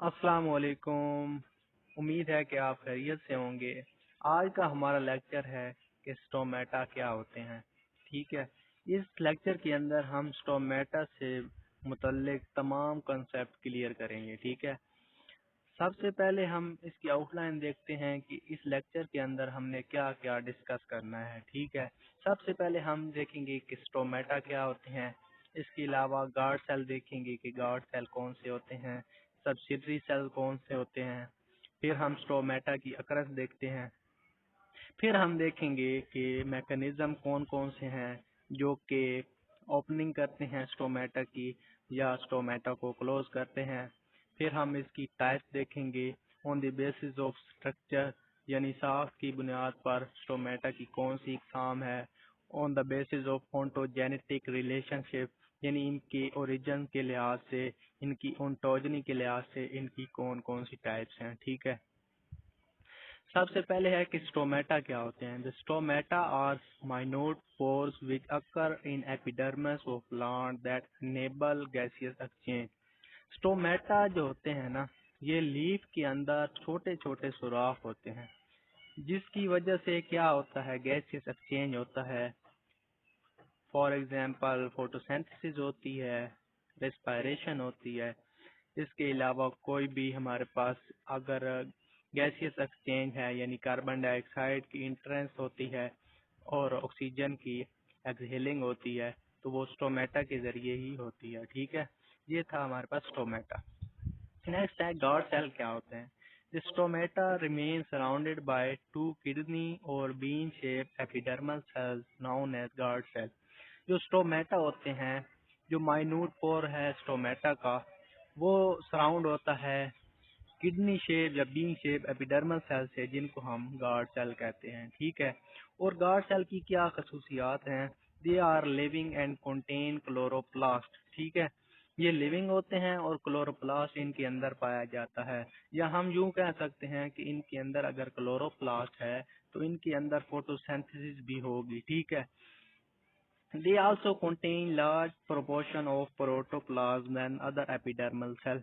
अस्सलाम वालेकुम। उम्मीद है कि आप खैरियत से होंगे। आज का हमारा लेक्चर है कि स्टोमेटा क्या होते हैं। ठीक है, इस लेक्चर के अंदर हम स्टोमेटा से मुतल्लिक तमाम कंसेप्ट क्लियर करेंगे। ठीक है, सबसे पहले हम इसकी आउटलाइन देखते हैं कि इस लेक्चर के अंदर हमने क्या क्या डिस्कस करना है। ठीक है, सबसे पहले हम देखेंगे कि स्टोमेटा क्या होते हैं। इसके अलावा गार्ड सेल देखेंगे कि गार्ड सेल कौन से होते हैं, सब्सिडरी सेल कौन से होते हैं। फिर हम स्टोमेटा की अकरस देखते हैं। फिर हम देखेंगे कि मैकेनिज्म कौन कौन से हैं जो कि ओपनिंग करते हैं स्टोमेटा की या स्टोमेटा को क्लोज करते हैं। फिर हम इसकी टाइप देखेंगे on the basis of structure, यानी साख की बुनियाद पर स्टोमेटा की कौन सी इकसाम है। On the basis of ontogenetic relationship, यानी इनके ओरिजिन के लिहाज से, इनकी ओंटोजनी के लिहाज से इनकी कौन कौन सी टाइप्स हैं। ठीक है, सबसे पहले है कि स्टोमेटा क्या होते हैं। The stomata are minute pores which occur in epidermis of plant that enable gaseous exchange. Stomata जो होते हैं ना, ये लीफ के अंदर छोटे छोटे सुराख होते हैं जिसकी वजह से क्या होता है, गैसियस एक्सचेंज होता है। फॉर एग्जांपल फोटोसिंथेसिस होती है, रेस्पिरेशन होती है। इसके अलावा कोई भी हमारे पास अगर गैसियस एक्सचेंज है, यानी कार्बन डाइऑक्साइड की इंट्रेंस होती है और ऑक्सीजन की एक्सहेलिंग होती है, तो वो स्टोमेटा के जरिए ही होती है। ठीक है, ये था हमारे पास स्टोमेटा। नेक्स्ट है गार्ड सेल क्या होते हैं। The stomata remain surrounded by two kidney और bean shaped epidermal cells known as guard cell। जो स्टोमेटा होते हैं, जो माइन्यूट पोर है स्टोमेटा का, वो सराउंड होता है किडनी शेप या बीन शेप एपिडर्मल सेल से, जिनको हम गार्ड सेल कहते हैं। ठीक है, और गार्ड सेल की क्या खसूसियात हैं। They are living and contain chloroplast. ठीक है, ये लिविंग होते हैं और क्लोरोप्लास्ट इनके अंदर पाया जाता है, या हम यूं कह सकते हैं कि इनके अंदर अगर क्लोरोप्लास्ट है तो इनके अंदर फोटोसिंथेसिस भी होगी। ठीक है, they also contain large proportion of protoplasm and other epidermal cell।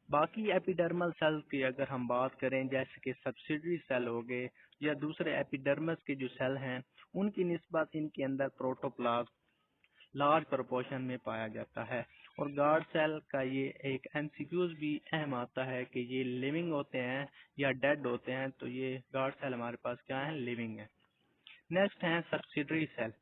बाकी एपिडर्मल सेल की अगर हम बात करें, जैसे कि सब्सिडरी सेल हो गए या दूसरे एपिडर्मस के जो सेल हैं, उनकी निस्बत इनके अंदर प्रोटोप्लाज्म लार्ज प्रोपोर्शन में पाया जाता है। और गार्ड सेल का ये एक एमसीक्यूज भी अहम आता है कि ये लिविंग होते हैं या डेड होते हैं, तो ये गार्ड सेल हमारे पास क्या है, लिविंग है। नेक्स्ट है subsidiary cell.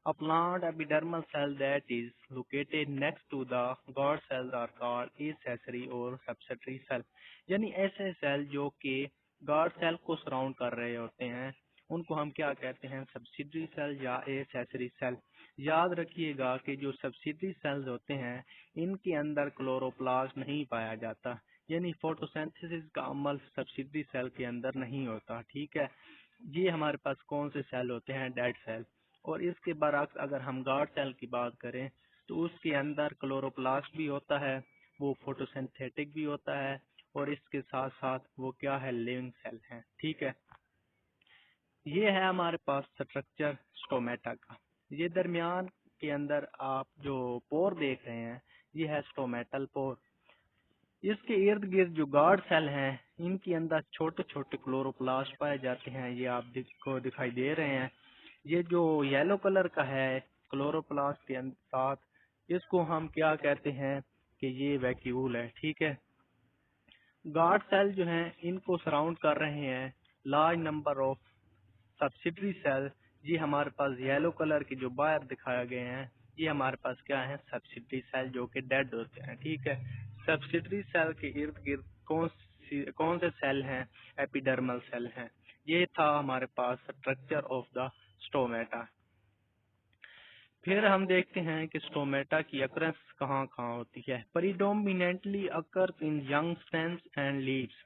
A plant epidermal cell that is located next to the guard cells are called accessory और subsidiary cell। यानी ऐसे सेल जो कि गार्ड सेल को सराउंड कर रहे होते हैं, उनको हम क्या कहते हैं, सब्सिडरी सेल या एक्सेसरी सेल। याद रखिएगा कि जो सब्सिडरी सेल्स होते हैं, इनके अंदर क्लोरोप्लास्ट नहीं पाया जाता, यानी फोटोसिंथेसिस का अमल सब्सिडरी सेल के अंदर नहीं होता। ठीक है, ये हमारे पास कौन से सेल होते हैं, डेड सेल। और इसके बरक्स अगर हम गार्ड सेल की बात करें, तो उसके अंदर क्लोरोप्लास्ट भी होता है, वो फोटोसिंथेटिक भी होता है, और इसके साथ साथ वो क्या है, लिविंग सेल है। ठीक है, ये है हमारे पास स्ट्रक्चर स्टोमेटा का। ये दरमियान के अंदर आप जो पोर देख रहे हैं, ये है स्टोमेटल पोर। इसके इर्द गिर्द जो गार्ड सेल हैं, इनके अंदर छोटे छोटे क्लोरोप्लास्ट पाए जाते हैं। ये आप को दिखाई दे रहे हैं। ये जो येलो कलर का है क्लोरोप्लास्ट के साथ, इसको हम क्या कहते हैं कि ये वैक्यूल है। ठीक है, गार्ड सेल जो हैं, इनको सराउंड कर रहे हैं large number of subsidiary cell. ये हमारे पास येलो कलर के जो बाहर दिखाए गए हैं, ये हमारे पास क्या है, सब्सिडरी सेल जो कि डेड होते हैं। ठीक है, सब्सिडरी सेल के इर्द गिर्द कौन से सेल हैं, एपिडर्मल सेल हैं। ये था हमारे पास स्ट्रक्चर ऑफ द स्टोमेटा। फिर हम देखते हैं कि स्टोमेटा की अकरेंस कहाँ कहाँ होती है। Predominantly occur in young stems and leaves.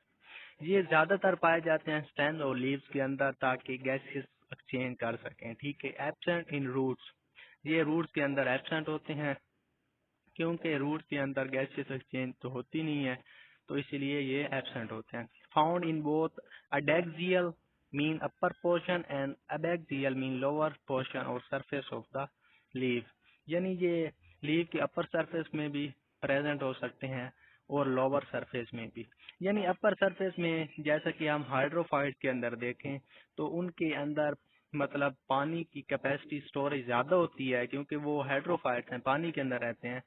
ये ज्यादातर पाए जाते हैं स्टेम और लीव्स के अंदर, ताकि गैसेस एक्सचेंज कर सकें। ठीक है, एब्सेंट इन रूट्स। ये रूट्स के अंदर एब्सेंट होते हैं, क्योंकि रूट्स के अंदर गैसेस एक्सचेंज तो होती नहीं है, तो इसलिए ये एब्सेंट होते हैं। Found in both adaxial mean upper portion and abaxial mean lower portion और सरफेस ऑफ द लीव। यानी ये लीव के अपर सरफेस में भी प्रेजेंट हो सकते हैं और लोअर सरफेस में भी। यानी अपर सरफेस में जैसा कि हम हाइड्रोफाइट के अंदर देखें तो उनके अंदर मतलब पानी की कैपेसिटी स्टोरेज ज्यादा होती है, क्योंकि वो हाइड्रोफाइट हैं, पानी के अंदर रहते हैं।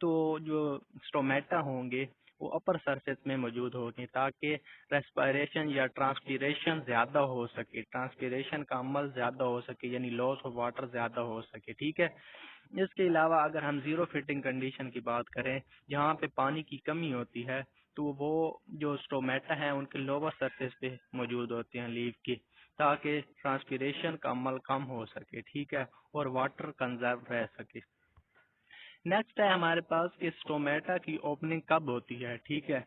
तो जो स्टोमेटा होंगे वो अपर सरफेस में मौजूद होंगे, ताकि रेस्पिरेशन या ट्रांसपीरेशन ज्यादा हो सके, ट्रांसपीरेशन का अमल ज्यादा हो सके, यानी लॉस ऑफ वाटर ज्यादा हो सके। ठीक है। इसके अलावा अगर हम जीरो फिटिंग कंडीशन की बात करें, जहाँ पे पानी की कमी होती है, तो वो जो स्टोमेटा है उनके लोअर सरफेस पे मौजूद होते हैं लीफ की, ताकि ट्रांसपीरेशन का अमल कम हो सके। ठीक है। और वाटर कंजर्व रह सके। नेक्स्ट है हमारे पास कि स्टोमेटा की ओपनिंग कब होती है। ठीक है।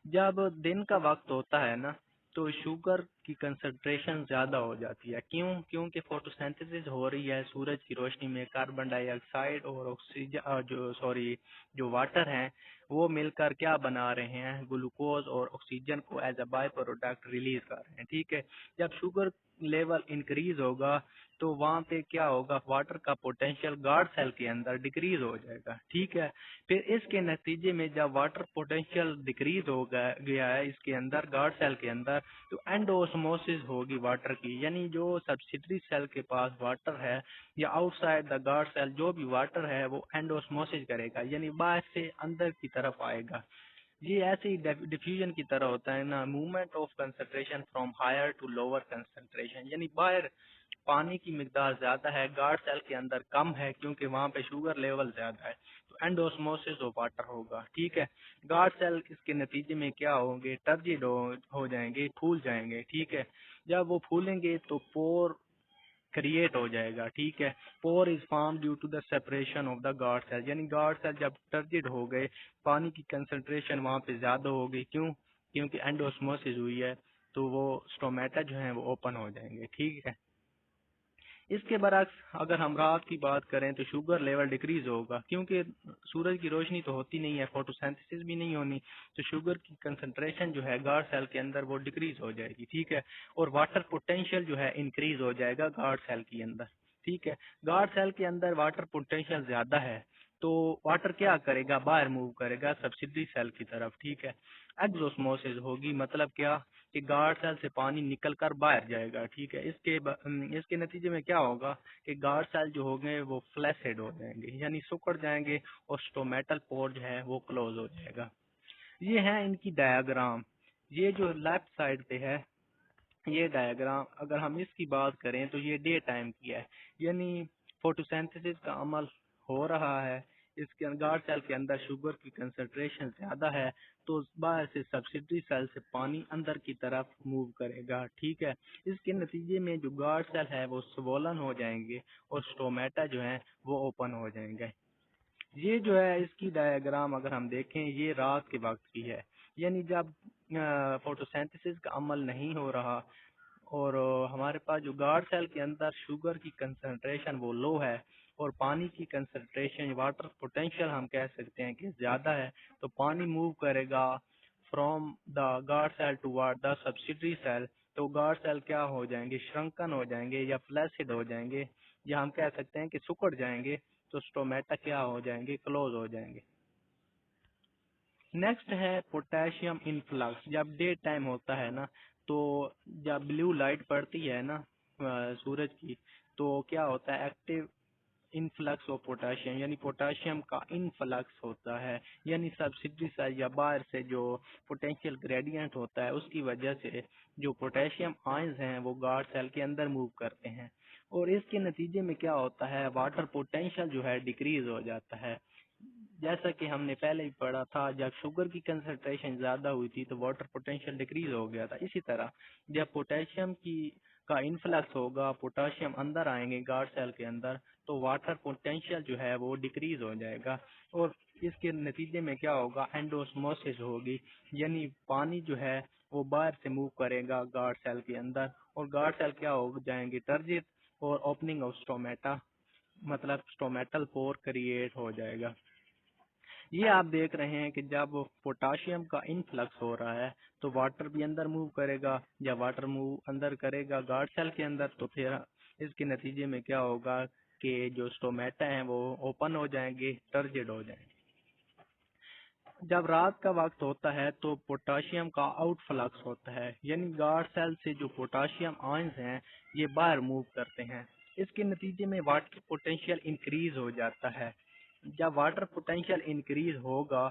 जब दिन का वक्त होता है ना, तो शुगर की कंसंट्रेशन ज्यादा हो जाती है। क्यों? क्योंकि फोटोसिंथेसिस हो रही है सूरज की रोशनी में, कार्बन डाइऑक्साइड और ऑक्सीजन जो वाटर है वो मिलकर क्या बना रहे हैं, ग्लूकोज और ऑक्सीजन को as a by product release कर रहे हैं। ठीक है। जब शुगर लेवल इंक्रीज होगा तो वहां पे क्या होगा, वाटर का पोटेंशियल गार्ड सेल के अंदर डिक्रीज हो जाएगा। ठीक है। फिर इसके नतीजे में जब वाटर पोटेंशियल डिक्रीज हो गया है इसके अंदर, गार्ड सेल के अंदर, तो एंडोस्मोसिस होगी वाटर की, यानी जो सब्सिडरी सेल के पास वाटर है या आउटसाइड द गार्ड सेल जो भी वाटर है वो एंडोस्मोसिस करेगा, यानी बाहर से अंदर की तरफ आएगा। ये ऐसे ही डिफ्यूजन की तरह होता है ना, movement of concentration from higher to lower concentration, यानी बाहर पानी की मिकदार ज्यादा है, गार्ड सेल के अंदर कम है, क्योंकि वहां पे शुगर लेवल ज्यादा है, तो एंडोस्मोसिस ऑफ वाटर होगा। ठीक है। गार्ड सेल इसके नतीजे में क्या होंगे, टर्जिड हो जाएंगे, फूल जाएंगे। ठीक है। जब वो फूलेंगे तो पोर क्रिएट हो जाएगा। ठीक है। Pore is form due to the separation of the guard cell, यानी गार्ड सेल जब टर्जिड हो गए, पानी की कंसंट्रेशन वहां पे ज्यादा हो गई। क्यों? क्योंकि एंडोस्मोसिस हुई है, तो वो स्टोमेटा जो है वो ओपन हो जाएंगे। ठीक है। इसके बरक्स अगर हम रात की बात करें तो शुगर लेवल डिक्रीज होगा, क्योंकि सूरज की रोशनी तो होती नहीं है, फोटोसिंथेसिस भी नहीं होनी, तो शुगर की कंसंट्रेशन जो है गार्ड सेल के अंदर वो डिक्रीज हो जाएगी। ठीक है। और वाटर पोटेंशियल जो है इंक्रीज हो जाएगा गार्ड सेल के अंदर। ठीक है। गार्ड सेल के अंदर वाटर पोटेंशियल ज्यादा है, तो वाटर क्या करेगा, बाहर मूव करेगा सब्सिडरी सेल की तरफ। ठीक है। एक्सोस्मोसिस होगी, मतलब क्या कि गार्ड सेल से पानी निकल कर बाहर जाएगा। ठीक है। इसके नतीजे में क्या होगा कि गार्ड सेल जो होंगे वो फ्लैसिड हो जाएंगे, यानी सुकड़ जाएंगे, और स्टोमेटल पोर जो है वो क्लोज हो जाएगा। ये है इनकी डायग्राम। ये जो लेफ्ट साइड पे है ये डायग्राम, अगर हम इसकी बात करें तो ये डे टाइम की है, यानी फोटोसिंथेसिस का अमल हो रहा है, इसके गार्ड सेल के अंदर शुगर की कंसंट्रेशन ज्यादा है, तो बाहर से सब्सिडरी सेल से पानी अंदर की तरफ मूव करेगा। ठीक है। इसके नतीजे में जो गार्ड सेल है वो स्वोलन हो जाएंगे, और स्टोमेटा जो है वो ओपन हो जाएंगे। ये जो है इसकी डायग्राम अगर हम देखें, ये रात के वक्त की है, यानी जब फोटोसिंथेसिस का अमल नहीं हो रहा, और हमारे पास जो गार्ड सेल के अंदर शुगर की कंसंट्रेशन वो लो है, और पानी की कंसंट्रेशन, वाटर पोटेंशियल हम कह सकते हैं कि ज्यादा है, तो पानी मूव करेगा from the guard cell toward the subsidiary cell, तो गार्ड सेल क्या हो जाएंगे, श्रंकन हो जाएंगे या फ्लैसिड हो जाएंगे, या हम कह सकते हैं कि सुकड़ जाएंगे, तो स्टोमेटा क्या हो जाएंगे, क्लोज हो जाएंगे। नेक्स्ट है पोटेशियम इनफ्लक्स। जब डे टाइम होता है ना, तो जब ब्लू लाइट पड़ती है ना सूरज की, तो क्या होता है, एक्टिव इनफ्लक्स ऑफ पोटेशियम, यानी पोटेशियम का इनफ्लक्स होता है, यानी सब्सिडरी सेल या बाहर से जो पोटेंशियल ग्रेडियंट होता है उसकी वजह से जो पोटेशियम आयंस हैं वो गार्ड सेल के अंदर मूव करते हैं, और इसके नतीजे में क्या होता है, वाटर पोटेंशियल जो है डिक्रीज हो जाता है। जैसा कि हमने पहले ही पढ़ा था, जब शुगर की कंसंट्रेशन ज्यादा हुई थी तो वाटर पोटेंशियल डिक्रीज हो गया था। इसी तरह जब पोटेशियम की का इनफ्लक्स होगा, पोटेशियम अंदर आएंगे गार्ड सेल के अंदर, तो वाटर पोटेंशियल जो है वो डिक्रीज हो जाएगा, और इसके नतीजे में क्या होगा, एंडोस्मोसिस होगी, यानी पानी जो है वो बाहर से मूव करेगा गार्ड सेल के अंदर, और गार्ड सेल क्या हो जाएंगे, टर्जित, और ओपनिंग ऑफ स्टोमेटा, मतलब स्टोमेटल पोर क्रिएट हो जाएगा। ये आप देख रहे हैं कि जब पोटाशियम का इनफ्लक्स हो रहा है तो वाटर भी अंदर मूव करेगा, या वाटर मूव अंदर करेगा गार्ड सेल के अंदर, तो फिर इसके नतीजे में क्या होगा कि जो स्टोमेटा है वो ओपन हो जाएंगे, टर्जिड हो जाएंगे। जब रात का वक्त होता है तो पोटाशियम का आउटफ्लक्स होता है, यानी गार्ड सेल से जो पोटाशियम आयंस हैं ये बाहर मूव करते हैं। इसके नतीजे में वाटर पोटेंशियल इंक्रीज हो जाता है। जब वाटर पोटेंशियल इंक्रीज होगा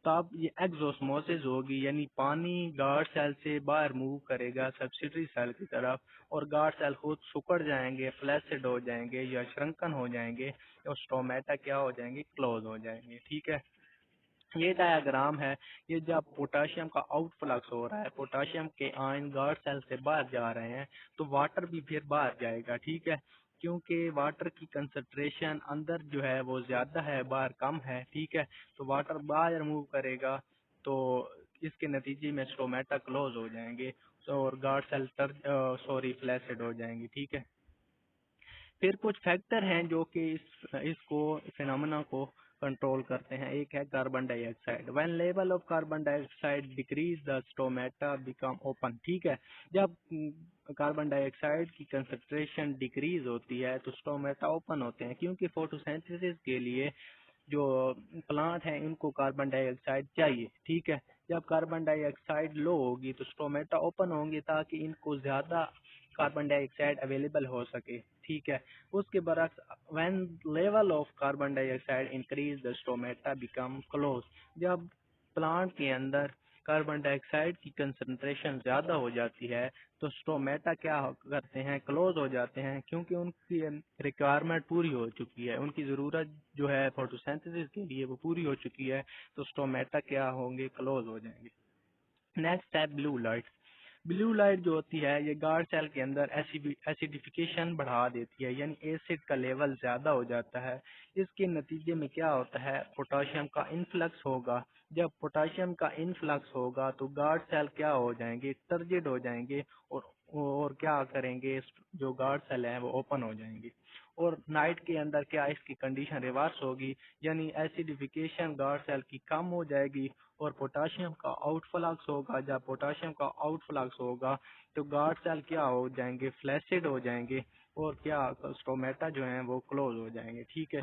तब ये एक्सोस्मोसिस होगी, यानी पानी गार्ड सेल से बाहर मूव करेगा सब्सिडरी सेल की तरफ और गार्ड सेल खुद सुकड़ जाएंगे, फ्लैसिड हो जाएंगे या श्रंकन हो जाएंगे और स्टोमेटा क्या हो जाएंगे, क्लोज हो जाएंगे। ठीक है, ये डायग्राम है। ये जब पोटाशियम का आउटफ्लक्स हो रहा है, पोटाशियम के आयन गार्ड सेल से बाहर जा रहे हैं तो वाटर भी फिर बाहर जाएगा। ठीक है, क्योंकि वाटर की कंसंट्रेशन अंदर जो है वो ज्यादा है, बाहर कम है। ठीक है, तो वाटर बाहर मूव करेगा तो इसके नतीजे में स्टोमेटा क्लोज हो जाएंगे और गार्ड सेल फ्लैसिड हो जाएंगे। ठीक है, फिर कुछ फैक्टर हैं जो कि इसको फिनोमेना को कंट्रोल करते हैं। एक है carbon dioxide. When level of carbon dioxide decrease the stomata become open. ठीक है, जब कार्बन डाइऑक्साइड की कंसंट्रेशन डिक्रीज होती है तो स्टोमेटा ओपन होते हैं, क्योंकि फोटोसिंथेसिस के लिए जो प्लांट है इनको कार्बन डाइऑक्साइड चाहिए। ठीक है, जब कार्बन डाइऑक्साइड लो होगी तो स्टोमेटा ओपन होंगे ताकि इनको ज्यादा कार्बन डाइऑक्साइड अवेलेबल हो सके। ठीक है, उसके बरक्स when level of carbon dioxide increase the stomata become close. जब प्लांट के अंदर कार्बन डाइऑक्साइड की कंसंट्रेशन ज्यादा हो जाती है तो स्टोमेटा क्या करते हैं, क्लोज हो जाते हैं, क्योंकि उनकी रिक्वायरमेंट पूरी हो चुकी है, उनकी जरूरत जो है फोटोसिंथेसिस के लिए वो पूरी हो चुकी है, तो स्टोमेटा क्या होंगे, क्लोज हो जाएंगे। नेक्स्ट है ब्लू लाइट। ब्लू लाइट जो होती है ये गार्ड सेल के अंदर एसिडिफिकेशन बढ़ा देती है, यानी एसिड का लेवल ज्यादा हो जाता है। इसके नतीजे में क्या होता है, पोटाशियम का इनफ्लक्स होगा। जब पोटाशियम का इनफ्लक्स होगा तो गार्ड सेल क्या हो जाएंगे, टर्जिड हो जाएंगे और क्या करेंगे, जो गार्ड सेल है वो ओपन हो जाएंगे। और नाइट के अंदर क्या इसकी कंडीशन रिवर्स होगी, यानी एसिडिफिकेशन गार्ड सेल की कम हो जाएगी और पोटाशियम का आउटफ्लक्स होगा। जब पोटाशियम का आउटफ्लक्स होगा तो गार्ड सेल क्या हो जाएंगे, फ्लैसिड हो जाएंगे और क्या स्टोमेटा जो है वो क्लोज हो जाएंगे। ठीक है,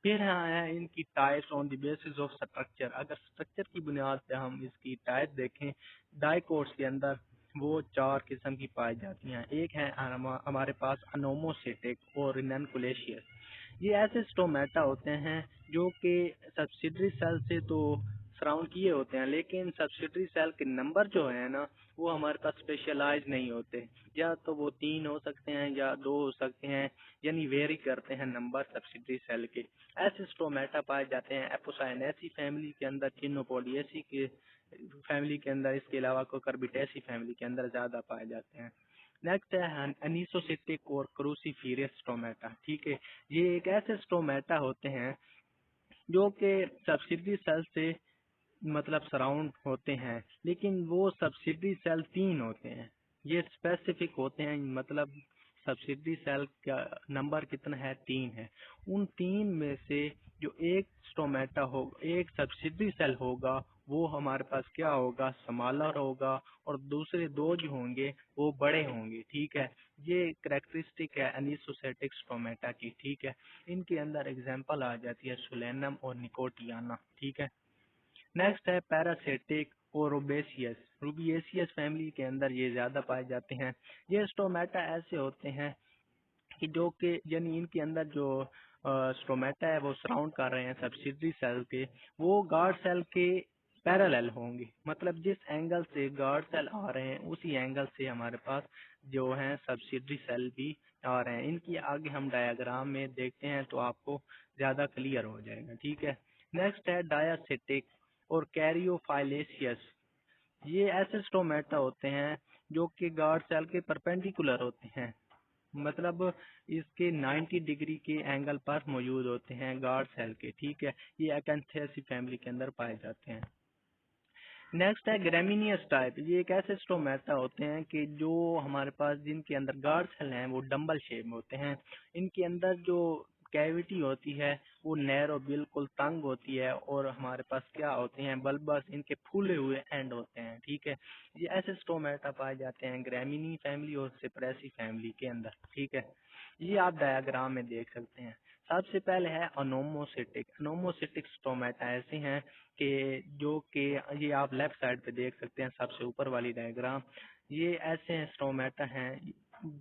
फिर है इनकी types on the basis of structure. अगर स्ट्रक्चर की बुनियाद पे हम इसकी टाइप देखें, डाइकोट्स के अंदर वो 4 किस्म की पाई जाती हैं। एक है हमारे पास अनोमोसिटिक और रिनकुलेशियस। ये ऐसे स्टोमेटा होते हैं जो कि सब्सिडरी सेल से तो सराउंड किए होते हैं, लेकिन सब्सिडरी सेल के नंबर जो है ना वो हमारे पास स्पेशलाइज नहीं होते। या तो वो 3 हो सकते हैं या 2 हो सकते हैं, यानी वेरी करते हैं नंबर सब्सिडरी सेल के। ऐसे स्टोमेटा पाए जाते हैं एपोसाइनेसी फैमिली के अंदर, चिनोपोडिएसी के फैमिली के अंदर, इसके अलावा कोकरबिटेसी फैमिली के अंदर ज्यादा पाए जाते हैं। नेक्स्ट है अनीसोसिटिक और क्रूसीफेरस स्टोमेटा। ठीक है, ये एक ऐसे स्टोमेटा होते हैं जो कि सब्सिडरी सेल से मतलब सराउंड होते हैं, लेकिन वो सब्सिडरी सेल 3 होते हैं। ये स्पेसिफिक होते हैं, मतलब सब्सिडरी सेल का नंबर कितना है, 3 है। उन 3 में से जो एक स्टोमेटा होगा, एक सब्सिडरी सेल होगा, वो हमारे पास क्या होगा, स्मॉलर होगा और दूसरे 2 जो होंगे वो बड़े होंगे। ठीक है, ये करेक्टरिस्टिक है अनीसोसेटिक स्टोमेटा की। ठीक है, इनके अंदर एग्जाम्पल आ जाती है सुलेनम और निकोटियाना। ठीक है, नेक्स्ट है पैरासिटिक और रुबेसियस। रुबिएसियस फैमिली के अंदर ये ज्यादा पाए जाते हैं। ये स्टोमेटा ऐसे होते हैं कि जो कि यानी इनके अंदर जो स्टोमेटा है वो सराउंड कर रहे हैं सब्सिडरी सेल के, वो गार्ड सेल के पैरेलल होंगे, मतलब जिस एंगल से गार्ड सेल आ रहे हैं उसी एंगल से हमारे पास जो है सब्सिडरी सेल भी आ रहे हैं। इनकी आगे हम डायग्राम में देखते हैं तो आपको ज्यादा क्लियर हो जाएगा। ठीक है, नेक्स्ट है डायासिटिक और कैरियोफाइलेशियस। ये ऐसे स्टोमेटा होते हैं जो कि गार्ड सेल के परपेंडिकुलर होते हैं, मतलब इसके 90 डिग्री के एंगल पर मौजूद होते हैं गार्ड सेल के। ठीक है, ये अकेंथेसी फैमिली के अंदर पाए जाते हैं। नेक्स्ट है ग्रेमिनियस टाइप। ये एक ऐसे स्टोमेटा होते हैं कि जो हमारे पास जिनके अंदर गार्ड सेल हैं वो डंबल शेप में होते हैं। इनके अंदर जो कैविटी होती है वो नैरो बिल्कुल तंग होती है और हमारे पास क्या होते हैं, बल्बस, इनके फूले हुए एंड होते हैं। ठीक है, ये ऐसे स्टोमेटा पाए जाते हैं ग्रेमिनी फैमिली और सिप्रेसी फैमिली के अंदर। ठीक है, ये आप डायग्राम में देख सकते हैं। सबसे पहले है अनोमोसिटिक। अनोमोसिटिक स्टोमेटा ऐसे हैं कि जो कि ये आप लेफ्ट साइड पे देख सकते हैं, सबसे ऊपर वाली डायग्राम। ये ऐसे स्टोमेटा हैं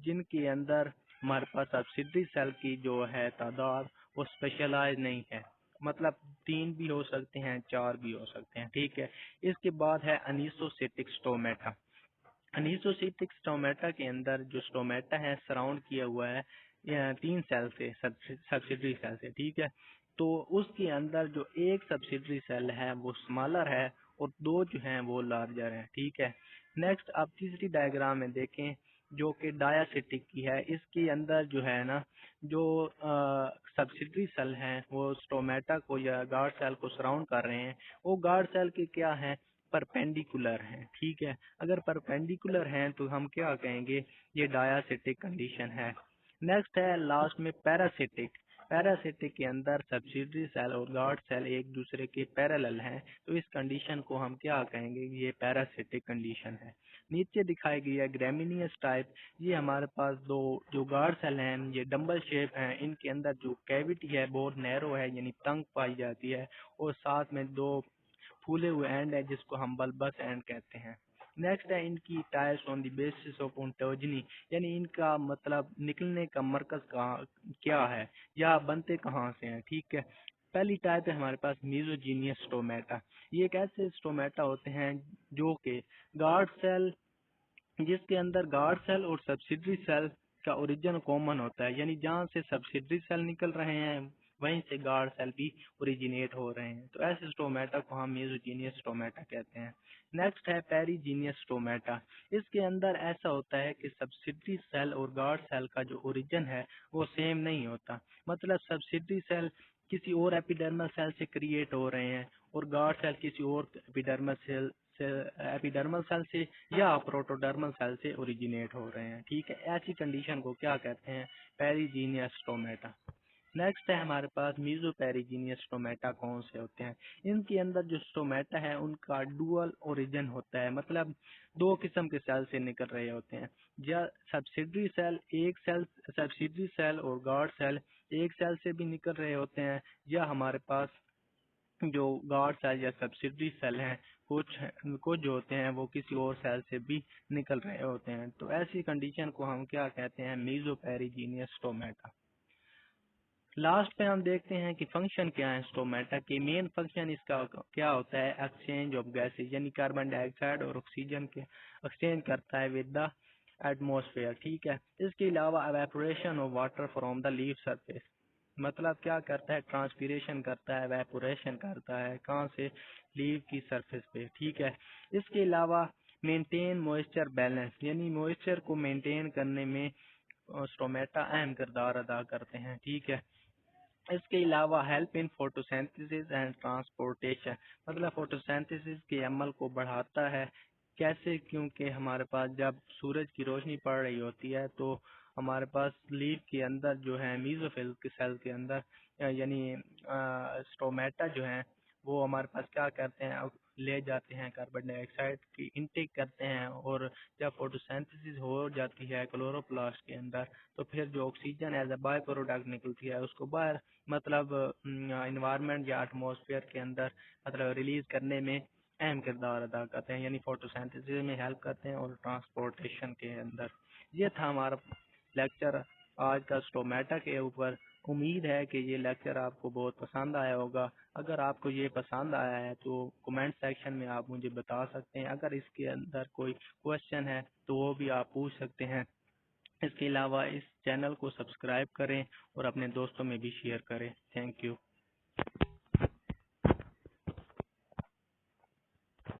जिनके अंदर हमारे पास सब्सिडरी सेल की जो है तादाद वो स्पेशलाइज नहीं है, मतलब 3 भी हो सकते हैं, 4 भी हो सकते हैं, ठीक है। इसके बाद है अनीसोसिटिक स्टोमेटा। अनीसोसिटिक स्टोमेटा के अंदर जो स्टोमेटा है सराउंड किया हुआ है 3 सेल से, सब्सिडरी सेल से, ठीक है। तो उसके अंदर जो एक सब्सिडरी सेल है वो स्मॉलर है और 2 जो हैं वो लार्जर हैं, ठीक है। नेक्स्ट आप तीसरी डायग्राम में देखें जो कि डायासिटिक की है। इसके अंदर जो है ना, जो सब्सिडरी सेल हैं वो स्टोमेटा को या गार्ड सेल को सराउंड कर रहे हैं। वो गार्ड सेल के क्या है, परपेंडिकुलर हैं, ठीक है। अगर परपेंडिकुलर हैं तो हम क्या कहेंगे, ये डायासिटिक कंडीशन है। नेक्स्ट है लास्ट में पैरासिटिक। पैरासिटिक के अंदर सब्सिडरी सेल और गार्ड सेल एक दूसरे के पैरेलल हैं, तो इस कंडीशन को हम क्या कहेंगे, ये पैरासिटिक कंडीशन है। नीचे दिखाई गई है ग्रेमिनियस टाइप। ये हमारे पास दो जो गार्ड सेल हैं ये डम्बल शेप हैं, इनके अंदर जो कैविटी है बहुत नैरो है, यानी तंग पाई जाती है, और साथ में 2 फूले हुए एंड है जिसको हम बल्बस एंड कहते हैं। नेक्स्ट है इनकी types on the basis of ontogeny, यानी इनका मतलब निकलने का मरकज कहाँ क्या है या बनते कहाँ से हैं, ठीक है। पहली टाइप है हमारे पास मीजोजीनियस स्टोमेटा। ये एक ऐसे स्टोमेटा होते हैं जो कि गार्ड सेल, जिसके अंदर गार्ड सेल और सब्सिडरी सेल का ओरिजिन कॉमन होता है, यानी जहाँ से सब्सिडरी सेल निकल रहे हैं वहीं से गार्ड सेल भी ओरिजिनेट हो रहे हैं, तो ऐसे स्टोमेटा को हम मेसोजीनियस स्टोमेटा कहते हैं। नेक्स्ट है पेरीजीनियस स्टोमेटा। इसके अंदर ऐसा होता है कि सब्सिडरी सेल और गार्ड सेल का जो ओरिजिन है वो सेम नहीं होता, मतलब सब्सिडरी सेल किसी और एपिडर्मल सेल से क्रिएट हो रहे हैं और गार्ड सेल किसी और एपिडर्मल सेल से या प्रोटोडर्मल सेल से ओरिजिनेट हो रहे हैं, ठीक है। ऐसी कंडीशन को क्या कहते हैं, पेरीजीनियस स्टोमेटा। नेक्स्ट है हमारे पास मीजो पेरीजीनियस स्टोमेटा। कौन से होते हैं, इनके अंदर जो स्टोमेटा है उनका डुअल ओरिजिन होता है, मतलब 2 किस्म के सेल से निकल रहे होते हैं। या सब्सिडरी सेल एक सेल, सब्सिडरी सेल और गार्ड सेल एक सेल से भी निकल रहे होते हैं, या हमारे पास जो गार्ड सेल या सब्सिडरी सेल हैं कुछ जो होते हैं वो किसी और सेल से भी निकल रहे होते हैं, तो ऐसी कंडीशन को हम क्या कहते हैं, मीजो पेरीजीनियस स्टोमेटा। लास्ट पे हम देखते हैं कि फंक्शन क्या है स्टोमेटा के। मेन फंक्शन इसका क्या होता है, एक्सचेंज ऑफ गैसेज, यानी कार्बन डाइऑक्साइड और ऑक्सीजन के एक्सचेंज करता है विद द एटमॉस्फेयर, ठीक है। इसके अलावा evaporation of water from the leaf surface, मतलब क्या करता है, ट्रांसपीरेशन करता है, एवेपोरेशन करता है, कहाँ से, लीफ की सरफेस पे, ठीक है। इसके अलावा मेंटेन मॉइस्चर बैलेंस, यानी मॉइस्चर को मेंटेन करने में स्टोमेटा अहम किरदार अदा करते हैं, ठीक है। इसके अलावा help in photosynthesis and transportation, मतलब फोटोसिंथेसिस के अमल को बढ़ाता है। कैसे, क्योंकि हमारे पास जब सूरज की रोशनी पड़ रही होती है तो हमारे पास लीफ के अंदर जो है मीजोफिल के सेल के अंदर यानी स्टोमेटा जो है वो हमारे पास क्या करते हैं, ले जाते हैं कार्बन डाइऑक्साइड की इनटेक करते हैं, और जब फोटोसिंथेसिस हो जाती है क्लोरोप्लास्ट के अंदर तो फिर जो oxygen as a by product निकलती है उसको बाहर, मतलब इन्वायरमेंट या एटमॉस्फेयर के अंदर मतलब रिलीज करने में अहम किरदार अदा करते हैं, यानी फोटोसिंथेसिस में हेल्प करते हैं और ट्रांसपोर्टेशन के अंदर। ये था हमारा लेक्चर आज का स्टोमेटा के ऊपर। उम्मीद है कि ये लेक्चर आपको बहुत पसंद आया होगा। अगर आपको ये पसंद आया है तो कमेंट सेक्शन में आप मुझे बता सकते हैं। अगर इसके अंदर कोई क्वेश्चन है तो वो भी आप पूछ सकते हैं। इसके अलावा इस चैनल को सब्सक्राइब करें और अपने दोस्तों में भी शेयर करें। Thank you.